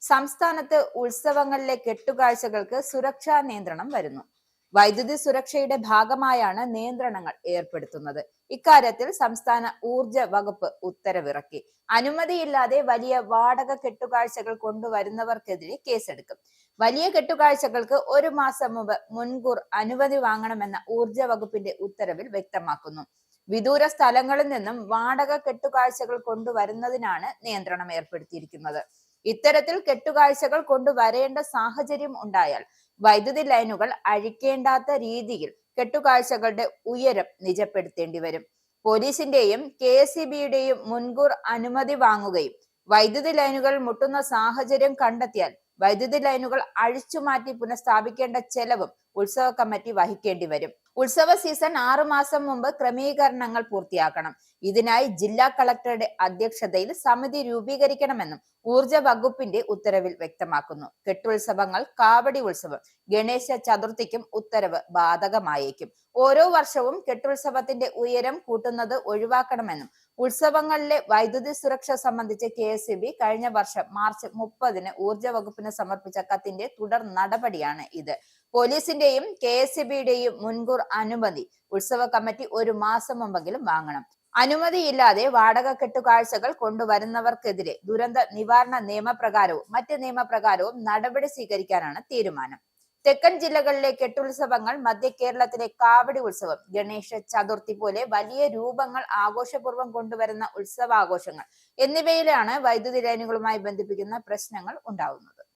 സംസ്ഥാനത്ത് ഉത്സവങ്ങളിലെ കെട്ടുകാഴ്ചകൾക്ക് സുരക്ഷാ നിയന്ത്രണം വരുന്നു. വൈദ്യുതി സുരക്ഷയുടെ ഭാഗമായാണ് നിയന്ത്രണങ്ങൾ ഏർപ്പെടുത്തുന്നത്. ഇക്കാര്യത്തിൽ സംസ്ഥാന ഊർജ വകുപ്പ് ഉത്തരവിറക്കി. അനുമതിയില്ലാതെ വലിയ വാടക കെട്ടുകാഴ്ചകൾ കൊണ്ടുവരുന്നവർക്കെതിരെ കേസെടുക്കും. വലിയ കെട്ടുകാഴ്ചകൾക്ക് 1 മാസം മുമ്പ് മുൻകൂർ അനുമതി വാങ്ങണമെന്ന ഊർജ വകുപ്പിന്റെ ഉത്തരവിൽ വ്യക്തമാക്കുന്നു. വിദൂര സ്ഥലങ്ങളിൽ നിന്നും വാടക കെട്ടുകാഴ്ചകൾ കൊണ്ടുവരുന്നതിനാണ് നിയന്ത്രണം ഏർപ്പെടുത്തിയിരിക്കുന്നത്. ഇത്തരത്തിൽ കെട്ടുകാഴ്ചകൾ കൊണ്ടുവരേണ്ട സാഹചര്യം ഉണ്ടായാൽ വൈദ്യുതി ലൈനുകൾ അഴിക്കേണ്ടാത്ത രീതിയിൽ കെട്ടുകാഴ്ചകളുടെ ഉയരം നിജപ്പെടുത്തേണ്ടി വരും. പോലീസിന്റെയും KSEBയുടെയും മുൻകൂർ അനുമതി വാങ്ങുകയും വൈദ്യുതി ലൈനുകൾ മുട്ടുന്ന സാഹചര്യം കണ്ടെത്തിയാൽ വൈദ്യുതി ലൈനുകൾ അഴിച്ചുമാറ്റി പുനഃസ്ഥാപിക്കേണ്ട ചെലവും ഉത്സവ കമ്മിറ്റി വഹിക്കേണ്ടി വരും. ഉത്സവ സീസൺ 6 മാസം മുമ്പ് ക്രമീകരണങ്ങൾ പൂർത്തിയാക്കണം. ഇതിനായി ജില്ലാ കളക്ടറുടെ അധ്യക്ഷതയിൽ സമിതി രൂപീകരിക്കണമെന്നും ഊർജ വകുപ്പിന്റെ ഉത്തരവിൽ വ്യക്തമാക്കുന്നു. കെട്ടുത്സവങ്ങൾ, കാവടി ഉത്സവം, ഗണേശ ചതുർത്ഥിക്കും ഉത്തരവ് ബാധകമായേക്കും. ഓരോ വർഷവും കെട്ടുത്സവത്തിന്റെ ഉയരം കൂട്ടുന്നത് ഒഴിവാക്കണമെന്നും ഉത്സവങ്ങളിലെ വൈദ്യുതി സുരക്ഷ സംബന്ധിച്ച് KSEB കഴിഞ്ഞ വർഷം മാർച്ച് 30-ന് ഊർജ വകുപ്പിന് സമർപ്പിച്ച കത്തിന്റെ തുടർ നടപടിയാണ് ഇത്. പോലീസിന്റെയും KSEBയുടെയും മുൻകൂർ അനുമതി ഉത്സവ കമ്മിറ്റി 1 മാസം മുമ്പെങ്കിലും വാങ്ങണം. അനുമതിയില്ലാതെ വാടക കെട്ടുകാഴ്ചകൾ കൊണ്ടുവരുന്നവർക്കെതിരെ ദുരന്ത നിവാരണ നിയമപ്രകാരവും മറ്റ് നിയമപ്രകാരവും നടപടി സ്വീകരിക്കാനാണ് തീരുമാനം. തെക്കൻ ജില്ലകളിലെ കെട്ടുത്സവങ്ങൾ, മധ്യ കേരളത്തിലെ കാവടി ഉത്സവം, ഗണേശ ചതുർത്ഥി പോലെ വലിയ രൂപങ്ങൾ ആഘോഷപൂർവ്വം കൊണ്ടുവരുന്ന ഉത്സവാഘോഷങ്ങൾ എന്നിവയിലാണ് വൈദ്യുതി ലൈനുകളുമായി ബന്ധിപ്പിക്കുന്ന പ്രശ്നങ്ങൾ ഉണ്ടാവുന്നത്.